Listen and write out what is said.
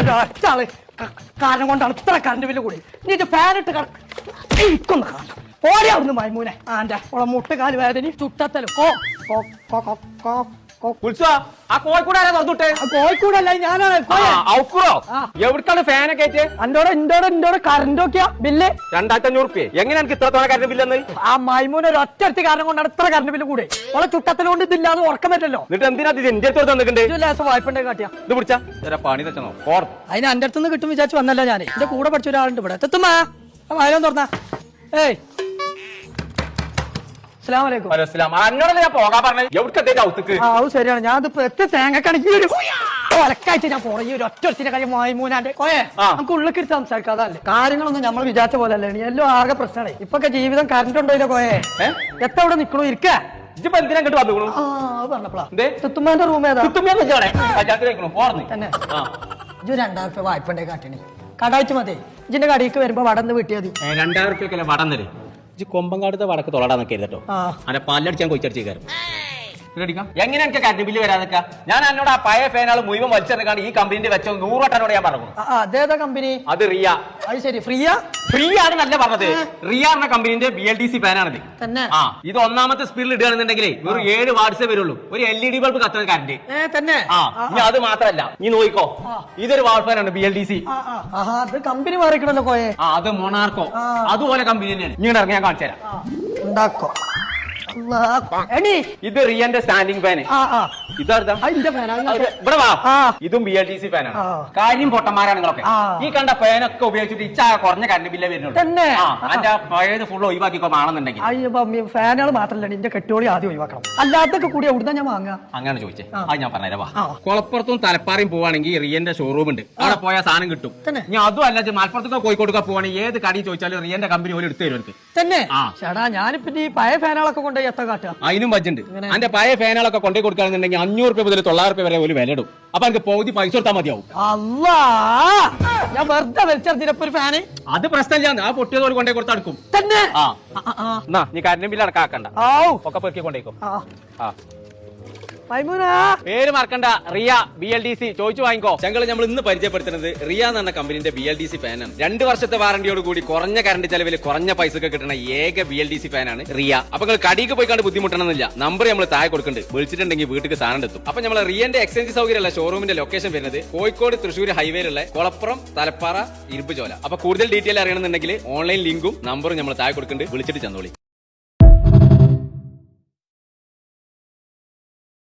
ഒരാള് കാരണം കൊണ്ടാണ് ഇത്ര കറണ്ട് ബില്ല് കൂടി. നീ ഫാനിട്ട് ഇരിക്കുന്ന കാരണം ഓടി അവിടുന്ന് മൈമൂനെ ആന്റെ ഓളെ മുട്ടുകാല് വേദന ചുട്ടത്തലും കോഴിക്കോടല്ല ഞാനാണ്. എവിടുക്കാണ് ഫാനൊക്കെ എന്തോടെ കറണ്ട് നോക്കിയാ ബില്ല് 2500 എങ്ങനെ എനിക്ക് ഇത്രത്തോളം കറണ്ട് ബില്ലെന്ന്? ആ മൈമൂന് ഒരു ഒറ്റ കാരണം കൊണ്ടാണ് ഇത്ര കറണ്ട് ബില്ല് കൂടെ. ഓളെ ചുട്ടത്തൽ കൊണ്ട് ഇതില്ലാതെ ഉറക്കം പറ്റല്ലോ. എന്നിട്ട് എന്തിനാ എന്റെ അടുത്ത് തന്നിട്ടുണ്ട്? വായ്പണ്ടേ കാട്ടിയാ ഇത് പിടിച്ചാ പണി തെച്ചോ. അതിന് എന്റെ അടുത്തുനിന്ന് കിട്ടും വിചാരിച്ചു വന്നല്ല ഞാൻ. എന്റെ കൂടെ പഠിച്ച ഒരാളുണ്ട് ഇവിടെ. എത്തുമ്മാ വായന തുറന്നാ. ഏയ് ശരിയാണ്. ഞാൻ തേങ്ങക്കണക്ക് ഒലക്കായിട്ട് ഞാൻ പോണ ഈ ഒരു ഒറ്റ കാര്യം മൈമൂനാന്റെ കോയെ നമുക്ക് ഉള്ളിൽ ഇട്ട് സംസാരിക്കാതല്ലേ. കാര്യങ്ങളൊന്നും നമ്മൾ വിചാരിച്ച പോലെ അല്ലേ. എല്ലാം ആകെ പ്രശ്നമാണ്. ഇപ്പൊക്കെ ജീവിതം കറണ്ട് ഉണ്ടോ കോയെ എത്ര ഇവിടെ നിക്കണു ഇരിക്ക പറഞ്ഞപ്പോഴാ റൂം ഏതാ തന്നെ. ഇജ് 2000 രൂപ വായ്പണ്ടേ കാട്ടിണി കടാഴ്ച മതി. ഇജിന്റെ കടയിലേക്ക് വരുമ്പോ വടന്ന് വീട്ടിയാ മതി. 2000 രൂപ വടന്നല്ലേ കൊമ്പങ്കാടത്തെ വടക്ക് തൊളടാന്നൊക്കെ കേട്ടോ. അന്റെ പല്ലടിച്ചാൻ കൊച്ചടിച്ചേക്കാരും എങ്ങനെ എനിക്ക് കറണ്ട് ബില്ല് വരാതൊക്കെ. ഞാൻ എന്നോട് ആ പഴയ ഫാനുകൾ മുഴുവൻ വലിച്ചെടുക്കാണ് ഈ കമ്പനിന്റെ വെച്ച 100 വട്ടനോട് ഞാൻ പറഞ്ഞു. അതേതാ കമ്പനി? അത് റിയ. അത് ശരി. ഫ്രീയാ? ഫ്രീ ആണ് നല്ല പറഞ്ഞത്. റിയ എന്ന കമ്പനിന്റെ BLDC ഫാനാണിത്. ഇത് ഒന്നാമത്തെ സ്പീഡിൽ ഇടുകയാണെന്നുണ്ടെങ്കിൽ ഒരു 7 വാട്സേ വരുള്ളൂ. ഒരു LED ബൾബ് കത്തുന്ന കറണ്ട് തന്നെ. ഇനി അത് മാത്രല്ല, നീ നോക്കിക്കോ, ഇതൊരു വാൾ ഫാനാണ് BLDC. കമ്പനി മാറിക്കണല്ലോ കോയെ. അത് മൊണാർക്കോ അതുപോലെ കമ്പനി തന്നെയാണ്. ഇങ്ങനെ ഇറങ്ങി ഞാൻ കാണിച്ചു തരാം. ഉണ്ടാക്കോ ഇത് റിയന്റെ സ്റ്റാൻഡിംഗ് ഫാന്. ഇവിടെ വാ. ഇതും BLDC ഫാനാണ്. കാര്യം പൊട്ടന്മാരാണ് നിങ്ങളൊക്കെ. ഈ കണ്ട ഫാനൊക്കെ ഉപയോഗിച്ചിട്ട് ഇച്ചാ കുറഞ്ഞ കറണ്ട് ബില്ലേ വരുന്നുള്ളൂ. അതിന്റെ പഴയത് ഫുള്ള് ഒഴിവാക്കിക്കോ ആണെന്നുണ്ടെങ്കിൽ. ഫാനുകൾ മാത്രമല്ല എന്റെ കെട്ടോളി ആദ്യം ഒഴിവാക്കണം. അല്ലാത്തൊക്കെ കൂടി എവിടുന്ന ഞാൻ വാങ്ങാം. അങ്ങനെ ചോദിച്ചേ അത് ഞാൻ പറഞ്ഞുതരാം. വാ. കുളപ്പുറത്തും തലപ്പാറയും പോവാണെങ്കിൽ റിയന്റെ ഷോറൂം ഉണ്ട്. അവിടെ പോയാൽ സാധനം കിട്ടും. ഞാൻ അതും അല്ല മലപ്പുറത്തൊക്കെ കോഴിക്കോട്ടൊക്കെ പോവാണെങ്കിൽ ഏത് കടി ചോദിച്ചാലും റിയന്റെ കമ്പനി പോലും എടുത്തു തരും. തന്നെ ചേട്ടാ ഞാനിപ്പോ ഈ പഴയ ഫാനുകളൊക്കെ കൊണ്ട് അതിനും ബഡ്ജറ്റ്. അതിന്റെ പഴയ ഫാനുകളൊക്കെ കൊണ്ടേ കൊടുക്കുകയാണെന്നുണ്ടെങ്കിൽ 500 രൂപ മുതൽ 900 രൂപ വരെ ഒരു വില ഇടും. അപ്പൊ എനിക്ക് പകുതി പൈസ കൊടുത്താൽ മതിയാവും. ഞാൻ വെറുതെ വലിച്ചെടുത്തിപ്പോ ഒരു ഫാന് അത് പ്രശ്നമില്ല. ആ പൊട്ടിയതോട് കൊണ്ടേ കൊടുത്തടുക്കും തന്നെ. നീ കറണ്ട് ബില്ല് അടക്കാക്കണ്ട. ഒക്കെ പെറുക്കി കൊണ്ടേക്കും. പേര് മറക്കണ്ട. റിയ BLDC ചോദിച്ചു വാങ്ങിക്കോ. ഞങ്ങൾ നമ്മൾ ഇന്ന് പരിചയപ്പെടുത്തുന്നത് റിയ എന്ന് പറഞ്ഞ കമ്പനിന്റെ BLDC ഫാനാണ്. 2 വർഷത്തെ വാറന്റിയോട് കൂടി കുറഞ്ഞ കറണ്ട് ചെലവിൽ കുറഞ്ഞ പൈസക്ക് കിട്ടുന്ന ഏക BLDC ഫാനാണ് റിയ. അപ്പൊ നിങ്ങൾ കടിക്ക് പോയി കണ്ട് ബുദ്ധിമുട്ടണമെന്നില്ല. നമ്പർ നമ്മൾ താഴെ കൊടുക്കുന്നുണ്ട്. വിളിച്ചിട്ടുണ്ടെങ്കിൽ വീട്ടിൽ സാധനം എത്തും. അപ്പൊ നമ്മൾ റിയന്റെ എക്സ്ചേഞ്ച് സൗകര്യമുള്ള ഷോറൂമിന്റെ ലൊക്കേഷൻ വരുന്നത് കോഴിക്കോട് തൃശ്ശൂർ ഹൈവേയിലുള്ള കുളപ്പുറം തലപ്പാറ ഇരുമ്പുചോല. അപ്പൊ കൂടുതൽ ഡീറ്റെയിൽ അറിയണമെന്നുണ്ടെങ്കിൽ ഓൺലൈൻ ലിങ്കും നമ്പറും നമ്മൾ താഴെ കൊടുക്കുന്നുണ്ട്. വിളിച്ചിട്ട് ചെന്നോളി.